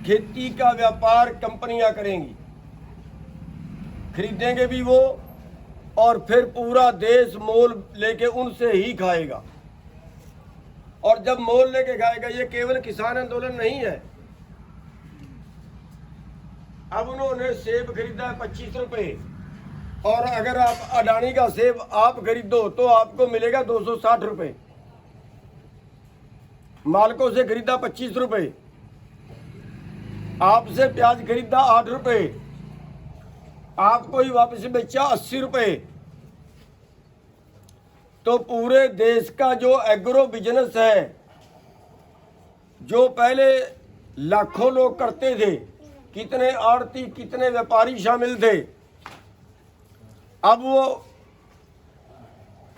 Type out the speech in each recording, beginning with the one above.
खेती का व्यापार कंपनियां करेंगी, खरीदेंगे भी वो, और फिर पूरा देश मोल लेके उनसे ही खाएगा। और जब मोल लेके खाएगा, ये केवल किसान आंदोलन नहीं है। अब उन्होंने सेब खरीदा है 25 रुपए, और अगर आप अडानी का सेब आप खरीदो तो आपको मिलेगा 260 रुपए। मालकों से खरीदा 25 रुपए, आपसे प्याज खरीदा 8 रुपए, आपको ही वापस बेचा 80 रुपए। तो पूरे देश का जो एग्रो बिजनेस है, जो पहले लाखों लोग करते थे, कितने आड़ती कितने व्यापारी शामिल थे, अब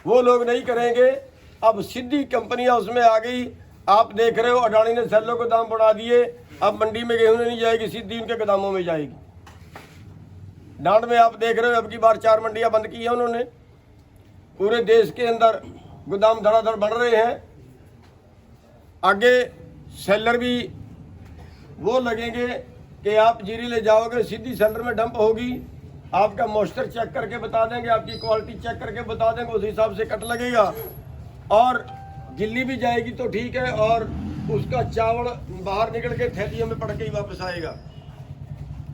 वो लोग नहीं करेंगे। अब सीधी कंपनियां उसमें आ गई। आप देख रहे हो अडानी ने सेलों के दाम बढ़ा दिए, अब मंडी में गेहूं नहीं जाएगी, सीधी उनके गोदामों में जाएगी। डांड में आप देख रहे हो अब की बार 4 मंडियां बंद की है उन्होंने। पूरे देश के अंदर गोदाम धड़ाधड़ बढ़ रहे हैं। आगे सेलर भी वो लगेंगे कि आप जीरी ले जाओगे, सीधी सेलर में डंप होगी, आपका मॉइस्चर चेक करके बता देंगे, आपकी क्वालिटी चेक करके बता देंगे, उस हिसाब से कट लगेगा। और गिल्ली भी जाएगी तो ठीक है, और उसका चावल बाहर निकल के थैलियों में पड़ के ही वापस आएगा।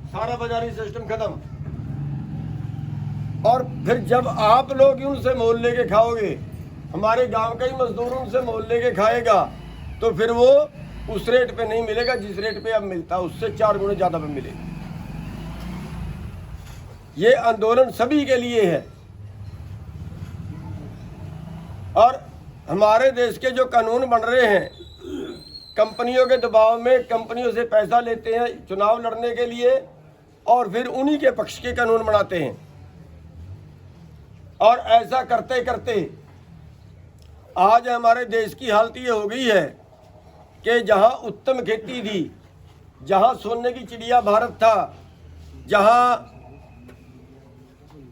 सारा बाजारी सिस्टम खत्म। और फिर जब आप लोग उनसे मोल लेके खाओगे, हमारे गांव का ही मजदूर उनसे मोल लेके खाएगा, तो फिर वो उस रेट पे नहीं मिलेगा जिस रेट पे अब मिलता है, उससे 4 गुने ज्यादा पे मिलेगा। ये आंदोलन सभी के लिए है। और हमारे देश के जो कानून बन रहे हैं, कंपनियों के दबाव में कंपनियों से पैसा लेते हैं चुनाव लड़ने के लिए, और फिर उन्हीं के पक्ष के कानून बनाते हैं। और ऐसा करते करते आज हमारे देश की हालत ये हो गई है कि जहां उत्तम खेती थी, जहां सोने की चिड़िया भारत था, जहां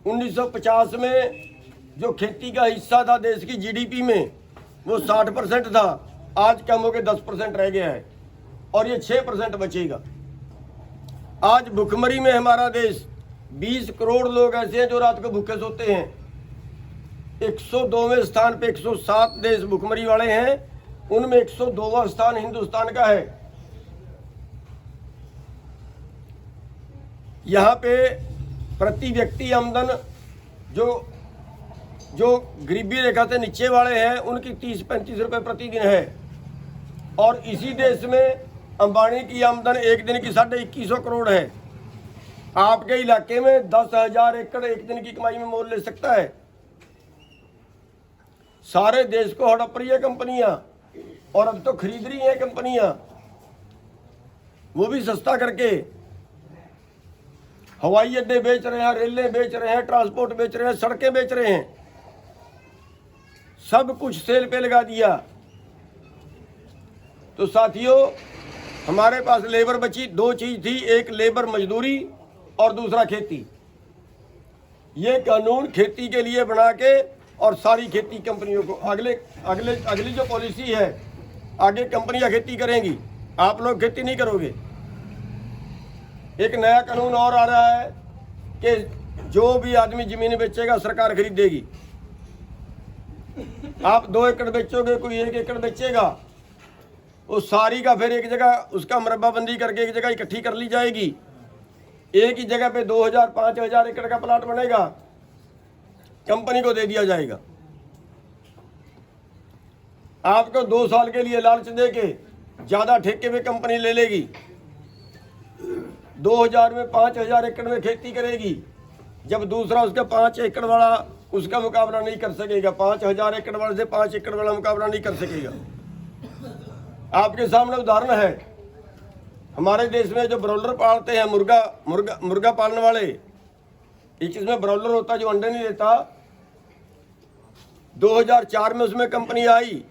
1950 में जो खेती का हिस्सा था देश की जीडीपी में वो 60% था, आज कम होकर 10% रह गया है, और ये 6% बचेगा। आज भुखमरी में हमारा देश, 20 करोड़ लोग ऐसे हैं जो रात को भूखे सोते हैं। 102वें स्थान पे 107 देश भुखमरी वाले हैं, उनमें 102वां स्थान हिंदुस्तान का है। यहाँ पे प्रति व्यक्ति आमदन जो गरीबी रेखा से नीचे वाले हैं उनकी 30-35 रुपए प्रतिदिन है। और इसी देश में अंबानी की आमदन एक दिन की 2150 करोड़ है। आपके इलाके में 10,000 एकड़ एक दिन की कमाई में मोल ले सकता है। सारे देश को हड़प रही है कंपनियां, और अब तो खरीद रही हैं कंपनियां, वो भी सस्ता करके। हवाई अड्डे बेच रहे हैं, रेलें बेच रहे हैं, ट्रांसपोर्ट बेच रहे हैं, सड़कें बेच रहे हैं, सब कुछ सेल पे लगा दिया। तो साथियों, हमारे पास लेबर बची, 2 चीज थी, एक लेबर मजदूरी और दूसरा खेती। ये कानून खेती के लिए बना के, और सारी खेती कंपनियों को अगली जो पॉलिसी है, आगे कंपनियां खेती करेंगी, आप लोग खेती नहीं करोगे। एक नया कानून और आ रहा है कि जो भी आदमी जमीन बेचेगा सरकार खरीदेगी। आप 2 एकड़ बेचोगे, कोई 1 एकड़ बेचेगा, वो सारी का फिर एक जगह उसका मरब्बाबंदी करके एक जगह इकट्ठी कर ली जाएगी। एक ही जगह पे 2000-5000 एकड़ का प्लाट बनेगा, कंपनी को दे दिया जाएगा। आपको 2 साल के लिए लालच देके ज्यादा ठेके में कंपनी ले लेगी। 2000 में 5000 एकड़ में खेती करेगी, जब दूसरा उसका 5 एकड़ वाला उसका मुकाबला नहीं कर सकेगा, 5000 एकड़ वाले से 5 एकड़ वाला मुकाबला नहीं कर सकेगा। आपके सामने उदाहरण है, हमारे देश में जो ब्रॉयलर पालते हैं, मुर्गा पालने वाले, एक इसमें ब्रॉयलर होता है जो अंडे नहीं देता। 2004 में उसमें कंपनी आई,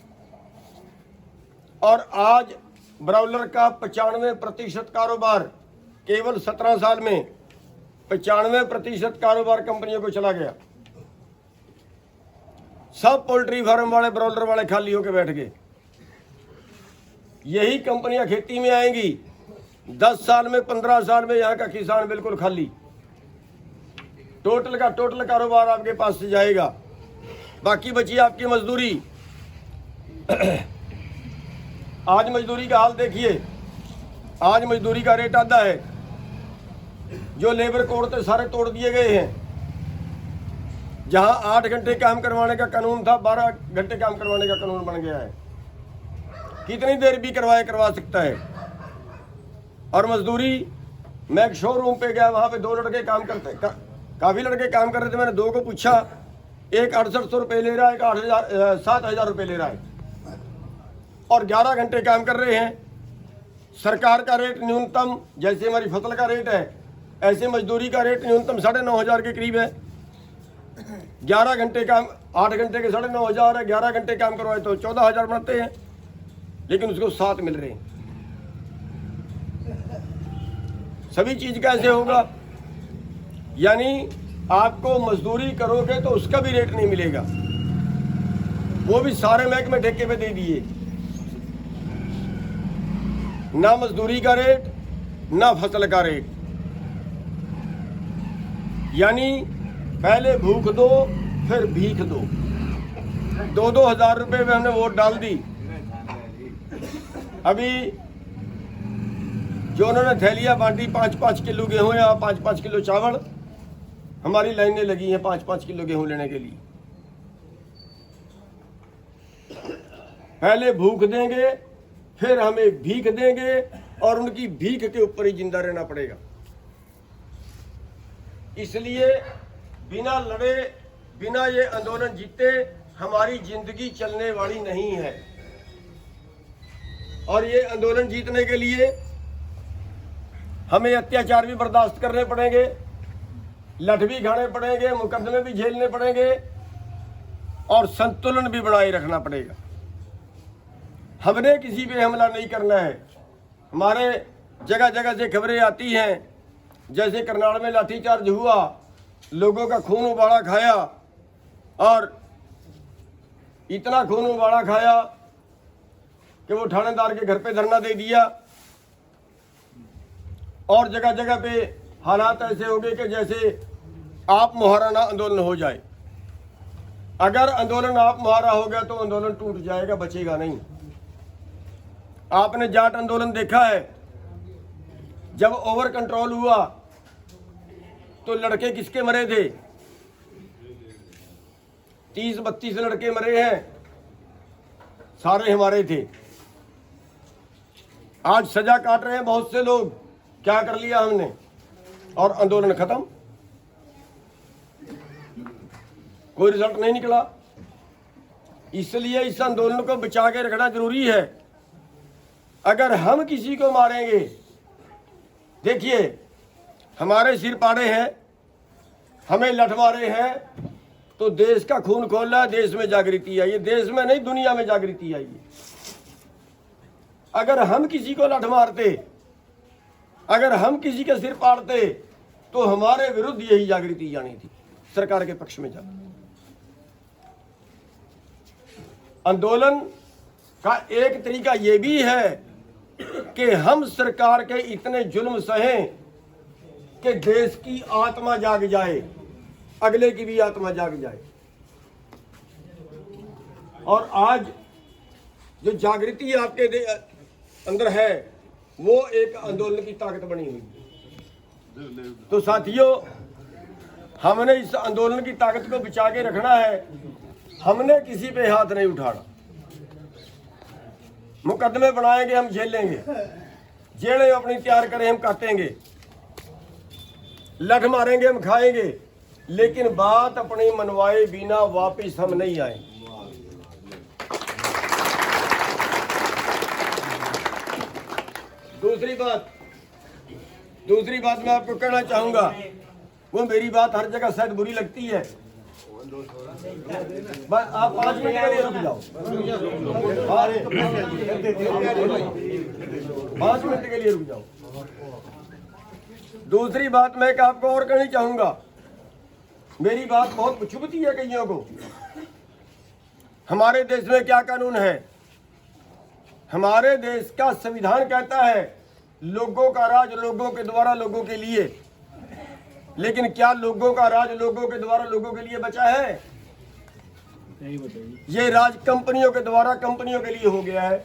और आज ब्रॉयलर का 95% कारोबार केवल 17 साल में 95% कारोबार कंपनियों को चला गया। सब पोल्ट्री फार्म वाले, ब्रॉयलर वाले खाली होकर बैठ गए। यही कंपनियां खेती में आएंगी, 10 साल में 15 साल में यहाँ का किसान बिल्कुल खाली, टोटल का टोटल कारोबार आपके पास से जाएगा। बाकी बची आपकी मजदूरी। आज मजदूरी का हाल देखिए, आज मजदूरी का रेट आधा है। जो लेबर कोड थे सारे तोड़ दिए गए हैं। जहां 8 घंटे काम करवाने का कानून था, 12 घंटे काम करवाने का कानून बन गया है। कितनी देर भी करवा सकता है। और मजदूरी, मैं एक शोरूम पे गया, वहां पे 2 लड़के काम करते, काफ़ी लड़के काम कर रहे थे। मैंने 2 को पूछा, एक 6800 रुपये ले रहा है, एक 7000 रुपये ले रहा है, और 11 घंटे काम कर रहे हैं। सरकार का रेट न्यूनतम, जैसे हमारी फसल का रेट है, ऐसे मजदूरी का रेट न्यूनतम 9500 के करीब है। 11 घंटे काम, 8 घंटे के 9500 है, 11 घंटे काम करवाए तो 14000 बनते हैं, लेकिन उसको 7 मिल रहे हैं। सभी चीज कैसे होगा? यानी आपको मजदूरी करोगे तो उसका भी रेट नहीं मिलेगा, वो भी सारे महकमे ठेके पे दे दिए। ना मजदूरी का रेट, ना फसल का रेट। यानी पहले भूख दो फिर भीख दो। 2-2 हजार रुपये में हमने वोट डाल दी। अभी जो उन्होंने थैलियां बांटी, 5-5 किलो गेहूं या 5-5 किलो चावल, हमारी लाइनें लगी हैं 5-5 किलो गेहूं लेने के लिए। पहले भूख देंगे, फिर हमें भीख देंगे, और उनकी भीख के ऊपर ही जिंदा रहना पड़ेगा। इसलिए बिना लड़े, बिना ये आंदोलन जीते हमारी जिंदगी चलने वाली नहीं है। और ये आंदोलन जीतने के लिए हमें अत्याचार भी बर्दाश्त करने पड़ेंगे, लठ भी खाने पड़ेंगे, मुकदमे भी झेलने पड़ेंगे, और संतुलन भी बनाए रखना पड़ेगा। हमने किसी पे हमला नहीं करना है। हमारे जगह जगह से खबरें आती हैं, जैसे करनाल में लाठीचार्ज हुआ, लोगों का खून उबाला खाया, और इतना खून उबाला खाया कि वो थानेदार के घर पे धरना दे दिया। और जगह जगह पे हालात ऐसे हो गए कि जैसे आप मुहाराना आंदोलन हो जाए। अगर आंदोलन आप मुहारा हो गया तो आंदोलन टूट जाएगा, बचेगा नहीं। आपने जाट आंदोलन देखा है, जब ओवर कंट्रोल हुआ तो लड़के किसके मरे थे? 30-32 लड़के मरे हैं, सारे हमारे थे। आज सजा काट रहे हैं बहुत से लोग। क्या कर लिया हमने? और आंदोलन खत्म, कोई रिजल्ट नहीं निकला। इसलिए इस आंदोलन को बचा के रखना जरूरी है। अगर हम किसी को मारेंगे, देखिए हमारे सिर पाड़े हैं, हमें लठ मारे हैं, तो देश का खून खोला, देश में जागृति आई है। देश में नहीं, दुनिया में जागृति आई है। अगर हम किसी को लठ मारते, अगर हम किसी के सिर पाड़ते, तो हमारे विरुद्ध यही जागृति जानी थी, सरकार के पक्ष में जाना। आंदोलन का एक तरीका यह भी है कि हम सरकार के इतने जुल्म सहें कि देश की आत्मा जाग जाए, अगले की भी आत्मा जाग जाए। और आज जो जागृति आपके अंदर है, वो एक आंदोलन की ताकत बनी हुई है। तो साथियों, हमने इस आंदोलन की ताकत को बचा के रखना है। हमने किसी पे हाथ नहीं उठाना। मुकदमे बनाएंगे, हम झेलेंगे, जेलें अपनी तैयार करें, हम काटेंगे, लठ मारेंगे, हम खाएंगे, लेकिन बात अपनी मनवाए बिना वापिस हम नहीं आए। दूसरी बात मैं आपको कहना चाहूंगा, वो मेरी बात हर जगह शायद बुरी लगती है। बस आप 5 मिनट के लिए रुक जाओ, 5 मिनट के लिए रुक जाओ। दूसरी बात मैं आपको और कहनी चाहूंगा, मेरी बात बहुत चुभती है कईयों को। हमारे देश में क्या कानून है? हमारे देश का संविधान कहता है लोगों का राज लोगों के द्वारा लोगों के लिए, लेकिन क्या लोगों का राज लोगों के द्वारा लोगों के लिए बचा है? ये राज कंपनियों के द्वारा कंपनियों के लिए हो गया है।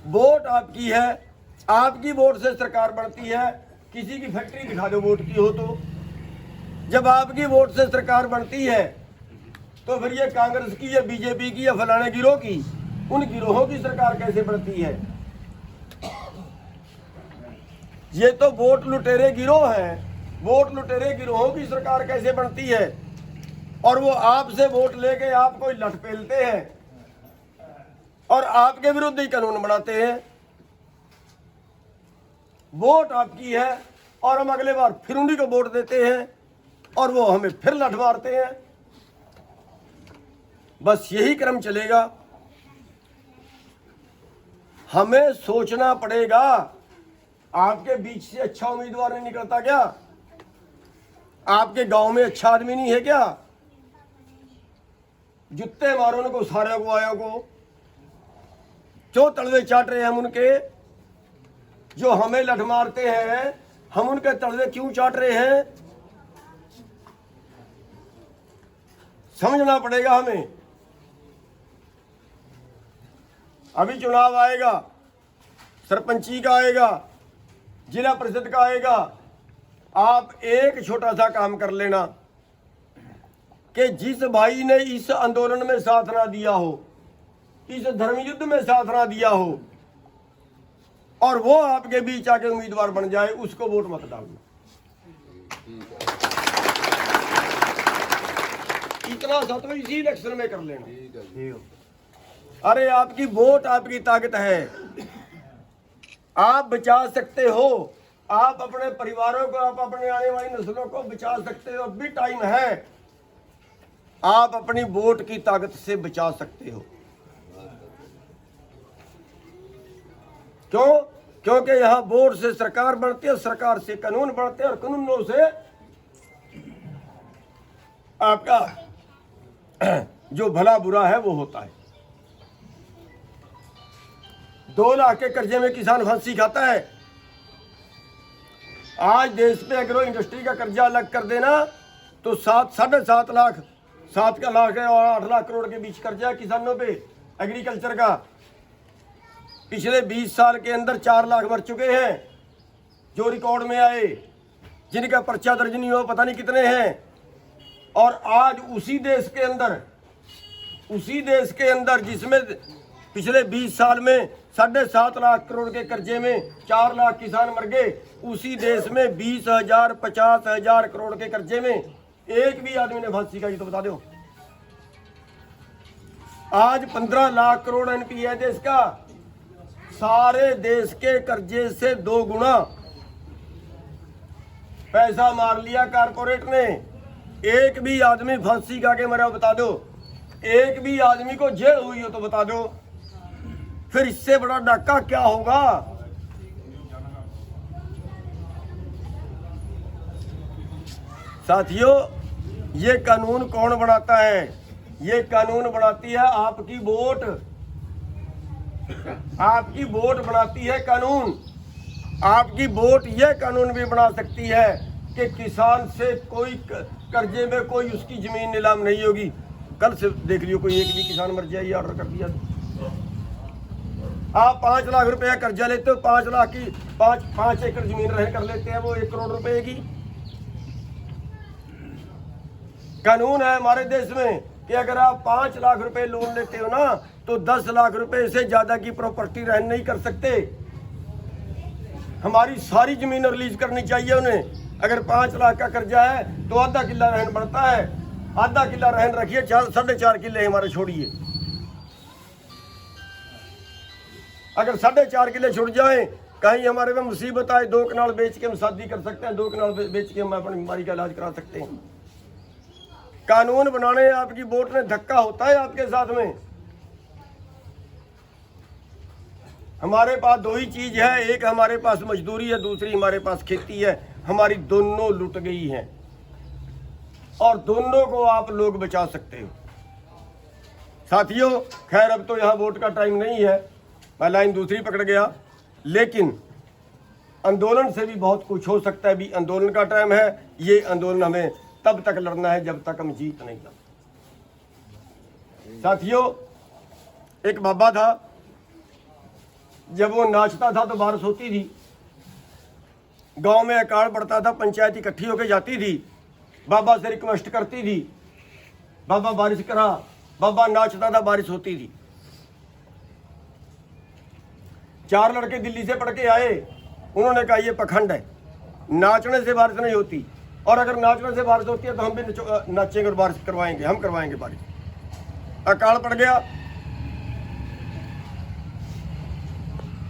वोट आपकी है, आपकी वोट से सरकार बनती है। किसी की फैक्ट्री दिखा दो वोट की हो तो। जब आपकी वोट से सरकार बनती है तो फिर ये कांग्रेस की या बीजेपी की या फलाने गिरोह की, उन गिरोहों की सरकार कैसे बनती है? ये तो वोट लुटेरे गिरोह हैं। वोट लुटेरे गिरोहों की सरकार कैसे बनती है? और वो आपसे वोट लेके आपको लठ पेलते हैं और आपके विरुद्ध ही कानून बनाते हैं। वोट आपकी है और हम अगले बार फिर उन्हीं को वोट देते हैं और वो हमें फिर लठ मारते हैं। बस यही क्रम चलेगा। हमें सोचना पड़ेगा। आपके बीच से अच्छा उम्मीदवार नहीं निकलता क्या? आपके गांव में अच्छा आदमी नहीं है क्या? जुत्ते मारो उनको, सारे को आया को जो तलवे चाट रहे हैं हम उनके, जो हमें लठ मारते हैं हम उनके तलवे क्यों चाट रहे हैं? समझना पड़ेगा हमें। अभी चुनाव आएगा, सरपंची का आएगा, जिला परिषद का आएगा। आप एक छोटा सा काम कर लेना कि जिस भाई ने इस आंदोलन में साथ ना दिया हो, इस धर्म युद्ध में साथ ना दिया हो और वो आपके बीच आके उम्मीदवार बन जाए, उसको वोट मत डालना। इतना सा तो इसी इलेक्शन में कर लेना। अरे आपकी वोट आपकी ताकत है। आप बचा सकते हो, आप अपने परिवारों को, आप अपने आने वाली नस्लों को बचा सकते हो। अब भी टाइम है। आप अपनी वोट की ताकत से बचा सकते हो। क्यों? क्योंकि यहां वोट से सरकार बनती है, सरकार से कानून बनते हैं और कानूनों से आपका जो भला बुरा है वो होता है। 2 लाख के कर्जे में किसान फांसी खाता है। आज देश पे एग्रो इंडस्ट्री का कर्जा अलग कर देना तो 7.5 लाख, 7 का लाख है और 8 लाख करोड़ के बीच कर्जा है किसानों पे एग्रीकल्चर का। पिछले 20 साल के अंदर 4 लाख मर चुके हैं जो रिकॉर्ड में आए, जिनका पर्चा दर्ज नहीं हुआ पता नहीं कितने हैं। और आज उसी देश के अंदर जिसमें पिछले 20 साल में 7.5 लाख करोड़ के कर्जे में 4 लाख किसान मर गए, उसी देश में 20,000 50,000 करोड़ के कर्जे में एक भी आदमी ने फांसी खाई तो बता दो। आज 15 लाख करोड़ एनपीए है देश का। सारे देश के कर्जे से 2 गुना पैसा मार लिया कारपोरेट ने। एक भी आदमी फांसी खा के मरा बता दो। एक भी आदमी को जेल हुई हो तो बता दो। फिर इससे बड़ा डाका क्या होगा? साथियों, ये कानून कौन बनाता है? ये कानून बनाती है आपकी वोट। आपकी वोट बनाती है कानून। आपकी वोट यह कानून भी बना सकती है कि किसान से कोई कर्जे में कोई उसकी जमीन नीलाम नहीं होगी। कल से देख लियो, कोई एक भी किसान मर जाए, ये ऑर्डर कर दिया। आप 5 लाख रुपया कर्जा लेते हो, 5 लाख की 5 एकड़ जमीन रह कर लेते हैं, वो 1 करोड़ रुपए की। कानून है हमारे देश में कि अगर आप 5 लाख रुपए लोन लेते हो ना तो 10 लाख रुपए से ज्यादा की प्रॉपर्टी रहन नहीं कर सकते। हमारी सारी जमीन रिलीज करनी चाहिए उन्हें। अगर 5 लाख का कर्जा है तो आधा किला रहन बढ़ता है। आधा किला रहन रखिए, 4.5 किले हमारे छोड़िए। अगर 4.5 किले छुट जाए, कहीं हमारे में मुसीबत आए, 2 कनाल बेच के हम शादी कर सकते हैं, 2 कनाल बेच के हम अपनी बीमारी का इलाज करा सकते हैं। कानून बनाने आपकी वोट ने धक्का होता है आपके साथ में। हमारे पास 2 ही चीज है, एक हमारे पास मजदूरी है, दूसरी हमारे पास खेती है। हमारी दोनों लुट गई हैं और दोनों को आप लोग बचा सकते हो। साथियों, खैर अब तो यहाँ वोट का टाइम नहीं है, मैं लाइन दूसरी पकड़ गया। लेकिन आंदोलन से भी बहुत कुछ हो सकता है। भी आंदोलन का टाइम है, ये आंदोलन हमें तब तक लड़ना है जब तक हम जीत नहीं जाते। साथियों, एक बाबा था, जब वो नाचता था तो बारिश होती थी, गांव में अकाल पड़ता था, पंचायत इकट्ठी होकर जाती थी, बाबा से रिक्वेस्ट करती थी, बाबा बारिश करा। बाबा नाचता था, बारिश होती थी। 4 लड़के दिल्ली से पढ़ के आए, उन्होंने कहा ये पखंड है, नाचने से बारिश नहीं होती, और अगर नाचने से बारिश होती है तो हम भी नाचेंगे और बारिश करवाएंगे, हम करवाएंगे बारिश। अकाल पड़ गया,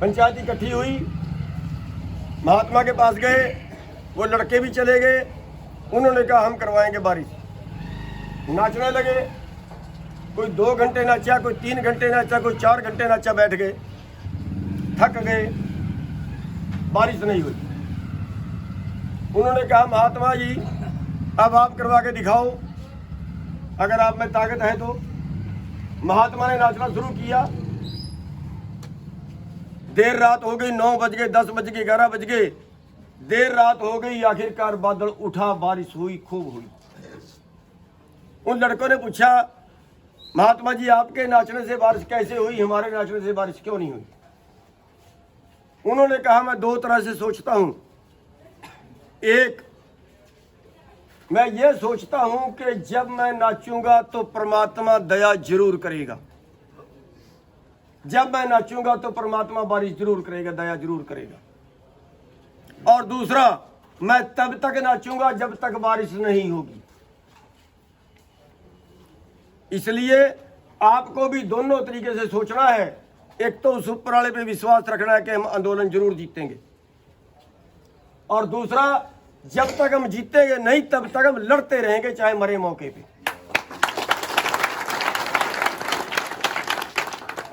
पंचायत इकट्ठी हुई, महात्मा के पास गए, वो लड़के भी चले गए, उन्होंने कहा हम करवाएंगे बारिश। नाचने लगे, कोई 2 घंटे नाचा, कोई 3 घंटे नाचा, कोई 4 घंटे नाचा, बैठ गए, थक गए, बारिश नहीं हुई। उन्होंने कहा महात्मा जी अब आप करवा के दिखाओ, अगर आप में ताकत है तो। महात्मा ने नाचना शुरू किया। देर रात हो गई, 9 बज गए, 10 बज गए, 11 बज गए, देर रात हो गई, आखिरकार बादल उठा, बारिश हुई, खूब हुई। उन लड़कों ने पूछा महात्मा जी आपके नाचने से बारिश कैसे हुई, हमारे नाचने से बारिश क्यों नहीं हुई? उन्होंने कहा मैं 2 तरह से सोचता हूं। एक, मैं ये सोचता हूं कि जब मैं नाचूंगा तो परमात्मा दया जरूर करेगा, जब मैं नाचूंगा तो परमात्मा बारिश जरूर करेगा, दया जरूर करेगा। और दूसरा, मैं तब तक नाचूंगा जब तक बारिश नहीं होगी। इसलिए आपको भी दोनों तरीके से सोचना है। एक तो उस ऊपर वाले पे विश्वास रखना है कि हम आंदोलन जरूर जीतेंगे, और दूसरा, जब तक हम जीतेंगे नहीं तब तक हम लड़ते रहेंगे, चाहे मरे मौके पे।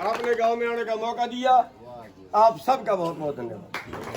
आपने गांव में आने का मौका दिया, आप सबका बहुत बहुत धन्यवाद।